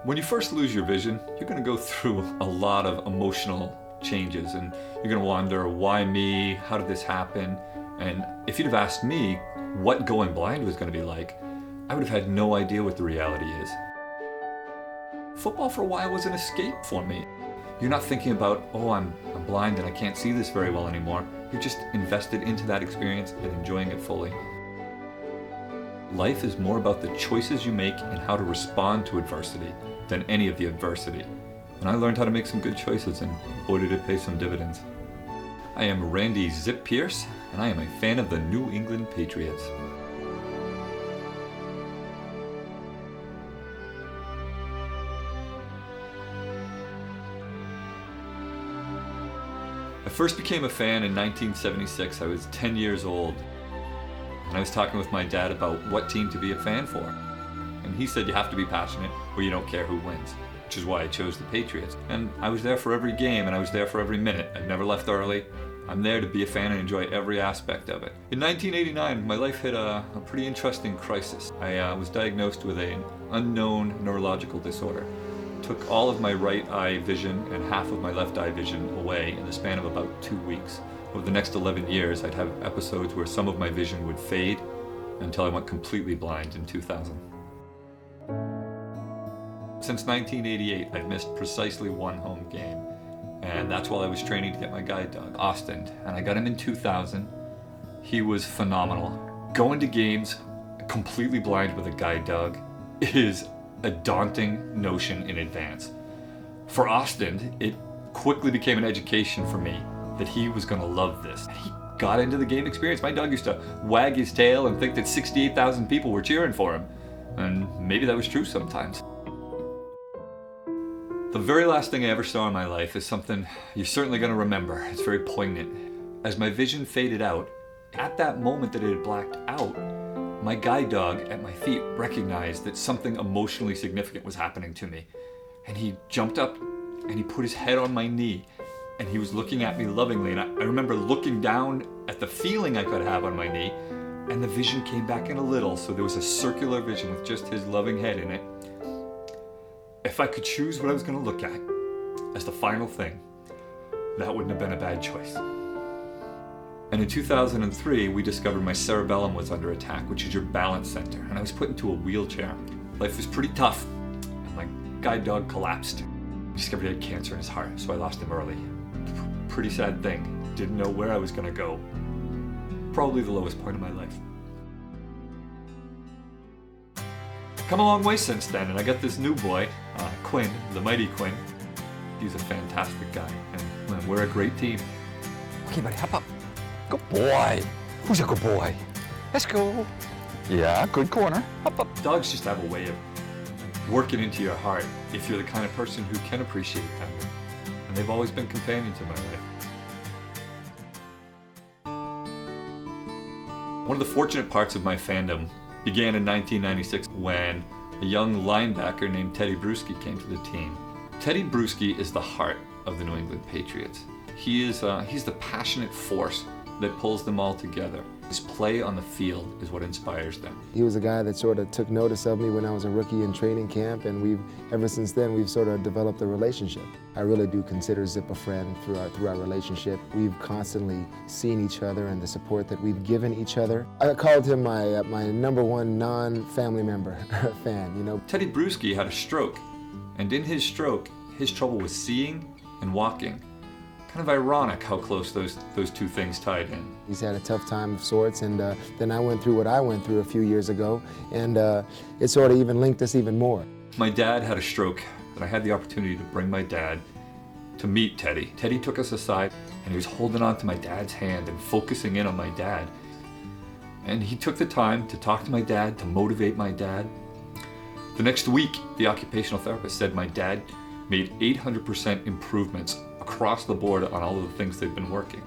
When you first lose your vision, you're going to go through a lot of emotional changes, and you're going to wonder, why me? How did this happen? And if you'd have asked me what going blind was going to be like, I would have had no idea what the reality is. Football for a while was an escape for me. You're not thinking about, oh, I'm blind and I can't see this very well anymore. You're just invested into that experience and enjoying it fully. Life is more about the choices you make and how to respond to adversity than any of the adversity. And I learned how to make some good choices, and boy did it pay some dividends. I am Randy Zip Pierce, and I am a fan of the New England Patriots. I first became a fan in 1976. I was 10 years old, and I was talking with my dad about what team to be a fan for. And he said you have to be passionate or you don't care who wins, which is why I chose the Patriots. And I was there for every game, and I was there for every minute. I've never left early. I'm there to be a fan and enjoy every aspect of it. In 1989, my life hit a pretty interesting crisis. I was diagnosed with an unknown neurological disorder. Took all of my right eye vision and half of my left eye vision away in the span of about 2 weeks. Over the next 11 years, I'd have episodes where some of my vision would fade until I went completely blind in 2000. Since 1988, I've missed precisely one home game, and that's while I was training to get my guide dog, Austin, and I got him in 2000. He was phenomenal. Going to games completely blind with a guide dog is a daunting notion in advance. For Austin, it quickly became an education for me that he was going to love this. He got into the game experience. My dog used to wag his tail and think that 68,000 people were cheering for him, and maybe that was true sometimes. The very last thing I ever saw in my life is something you're certainly going to remember. It's very poignant. As my vision faded out, at that moment that it had blacked out, my guide dog at my feet recognized that something emotionally significant was happening to me. And he jumped up and he put his head on my knee and he was looking at me lovingly. And I remember looking down at the feeling I could have on my knee, and the vision came back in a little, so there was a circular vision with just his loving head in it. If I could choose what I was going to look at as the final thing, that wouldn't have been a bad choice. And in 2003, we discovered my cerebellum was under attack, which is your balance center, and I was put into a wheelchair. Life was pretty tough, and my guide dog collapsed. I discovered he had cancer in his heart, so I lost him early. Pretty sad thing. Didn't know where I was going to go. Probably the lowest point of my life. Come a long way since then, and I got this new boy, Quinn, the mighty Quinn. He's a fantastic guy, and we're a great team. Okay, buddy, hop up. Good boy. Who's a good boy? Let's go. Yeah, good corner. Hop up. Dogs just have a way of working into your heart if you're the kind of person who can appreciate them. And they've always been companions in my life. One of the fortunate parts of my fandom began in 1996 when a young linebacker named Tedy Bruschi came to the team. Tedy Bruschi is the heart of the New England Patriots. He's the passionate force that pulls them all together. His play on the field is what inspires them. He was a guy that sort of took notice of me when I was a rookie in training camp, and ever since then we've sort of developed a relationship. I really do consider Zip a friend through our relationship. We've constantly seen each other and the support that we've given each other. I called him my number one non-family member fan, you know. Tedy Bruschi had a stroke, and in his stroke, his trouble was seeing and walking. Kind of ironic how close those two things tied in. He's had a tough time of sorts, and then I went through what I went through a few years ago, and it sort of even linked us even more. My dad had a stroke, and I had the opportunity to bring my dad to meet Tedy. Tedy took us aside, and he was holding on to my dad's hand and focusing in on my dad. And he took the time to talk to my dad, to motivate my dad. The next week, the occupational therapist said my dad made 800% improvements across the board on all of the things they've been working.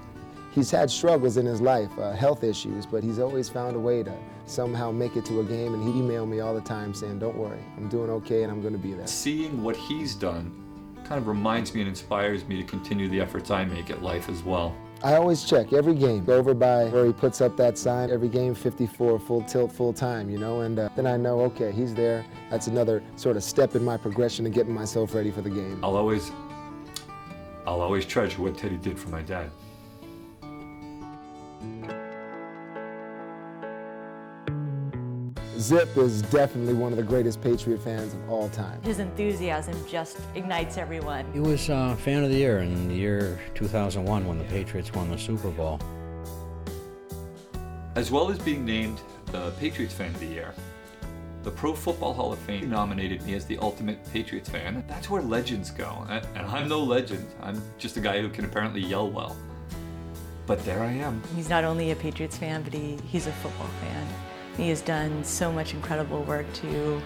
He's had struggles in his life, health issues, but he's always found a way to somehow make it to a game, and he'd email me all the time saying, don't worry, I'm doing okay and I'm going to be there. Seeing what he's done kind of reminds me and inspires me to continue the efforts I make at life as well. I always check every game, go over by where he puts up that sign, every game 54, full tilt, full time, you know, and then I know, okay, he's there, that's another sort of step in my progression to getting myself ready for the game. I'll always treasure what Tedy did for my dad. Zip is definitely one of the greatest Patriot fans of all time. His enthusiasm just ignites everyone. He was Fan of the Year in the year 2001 when the Patriots won the Super Bowl. As well as being named the Patriots Fan of the Year, the Pro Football Hall of Fame nominated me as the ultimate Patriots fan. That's where legends go, and I'm no legend. I'm just a guy who can apparently yell well. But there I am. He's not only a Patriots fan, but he's a football fan. He has done so much incredible work to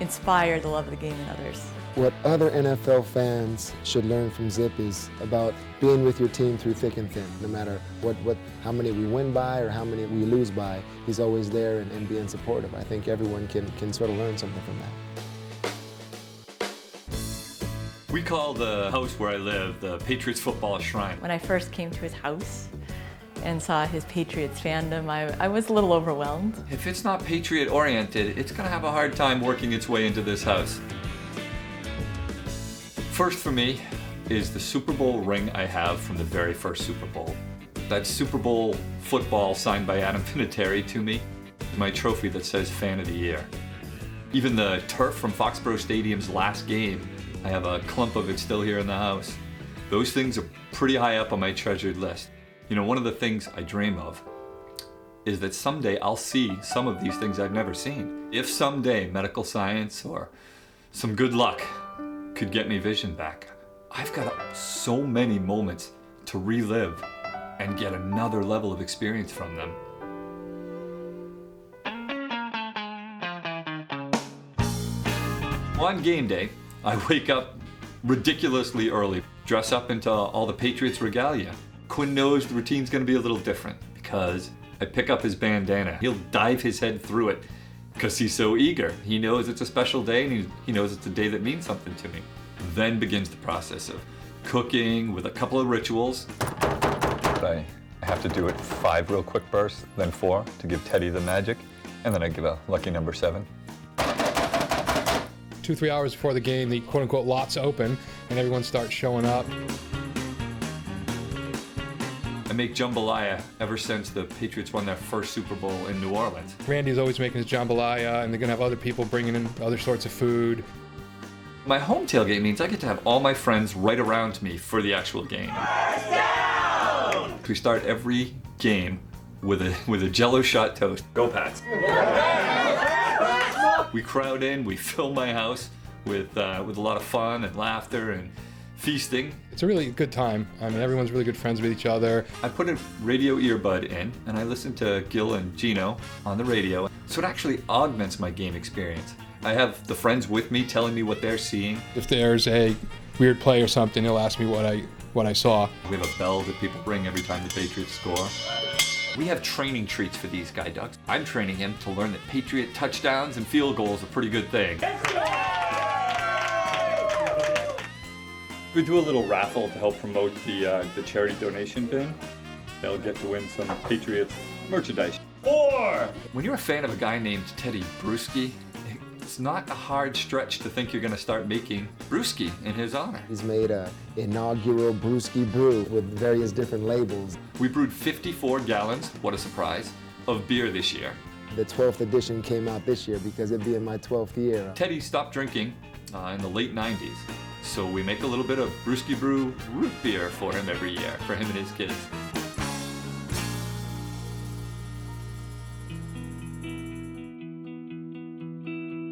inspire the love of the game in others. What other NFL fans should learn from Zip is about being with your team through thick and thin. No matter how many we win by or how many we lose by, he's always there and being supportive. I think everyone can sort of learn something from that. We call the house where I live the Patriots Football Shrine. When I first came to his house and saw his Patriots fandom, I was a little overwhelmed. If it's not Patriot oriented, it's gonna have a hard time working its way into this house. First for me is the Super Bowl ring I have from the very first Super Bowl. That Super Bowl football signed by Adam Vinatieri to me is my trophy that says Fan of the Year. Even the turf from Foxborough Stadium's last game, I have a clump of it still here in the house. Those things are pretty high up on my treasured list. You know, one of the things I dream of is that someday I'll see some of these things I've never seen. If someday medical science or some good luck could get me vision back, I've got so many moments to relive and get another level of experience from them. On game day, I wake up ridiculously early, dress up into all the Patriots regalia. Quinn knows the routine's gonna be a little different because I pick up his bandana. He'll dive his head through it because he's so eager. He knows it's a special day and he knows it's a day that means something to me. Then begins the process of cooking with a couple of rituals. I have to do it 5 real quick bursts, then 4 to give Tedy the magic, and then I give a lucky number 7. 2-3 hours before the game, the quote-unquote lots open, and everyone starts showing up. I make jambalaya ever since the Patriots won their first Super Bowl in New Orleans. Randy's always making his jambalaya, and they're gonna have other people bringing in other sorts of food. My home tailgate means I get to have all my friends right around me for the actual game. We start every game with a Jell-O shot toast. Go Pats! We crowd in, we fill my house with a lot of fun and laughter and feasting. It's a really good time. I mean, everyone's really good friends with each other. I put a radio earbud in and I listen to Gil and Gino on the radio, so it actually augments my game experience. I have the friends with me telling me what they're seeing. If there's a weird play or something, they'll ask me what I saw. We have a bell that people ring every time the Patriots score. We have training treats for these guy ducks. I'm training him to learn that Patriot touchdowns and field goals are a pretty good thing. We do a little raffle to help promote the charity donation bin. They'll get to win some Patriots merchandise. Or when you're a fan of a guy named Tedy Bruschi, it's not a hard stretch to think you're going to start making brewski in his honor. He's made an inaugural brewski brew with various different labels. We brewed 54 gallons, what a surprise, of beer this year. The 12th edition came out this year because it being my 12th year. Tedy stopped drinking in the late 90s, so we make a little bit of brewski brew root beer for him every year, for him and his kids.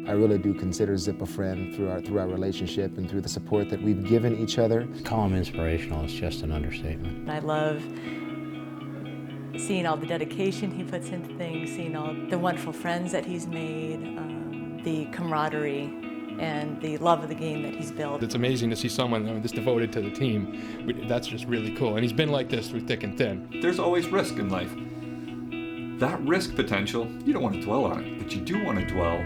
I really do consider Zip a friend through our relationship and through the support that we've given each other. Call him inspirational is just an understatement. I love seeing all the dedication he puts into things, seeing all the wonderful friends that he's made, the camaraderie and the love of the game that he's built. It's amazing to see someone this devoted to the team. That's just really cool. And he's been like this through thick and thin. There's always risk in life. That risk potential, you don't want to dwell on it, but you do want to dwell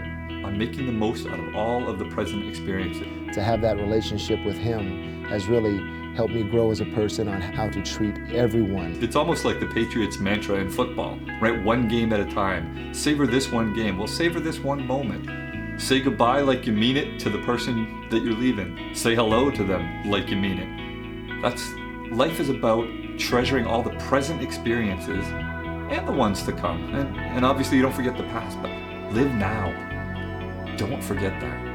on making the most out of all of the present experiences. To have that relationship with him has really helped me grow as a person on how to treat everyone. It's almost like the Patriots' mantra in football, right? One game at a time. Savor this one game. Well, savor this one moment. Say goodbye like you mean it to the person that you're leaving. Say hello to them like you mean it. Life is about treasuring all the present experiences and the ones to come. And obviously you don't forget the past, but live now. Don't forget that.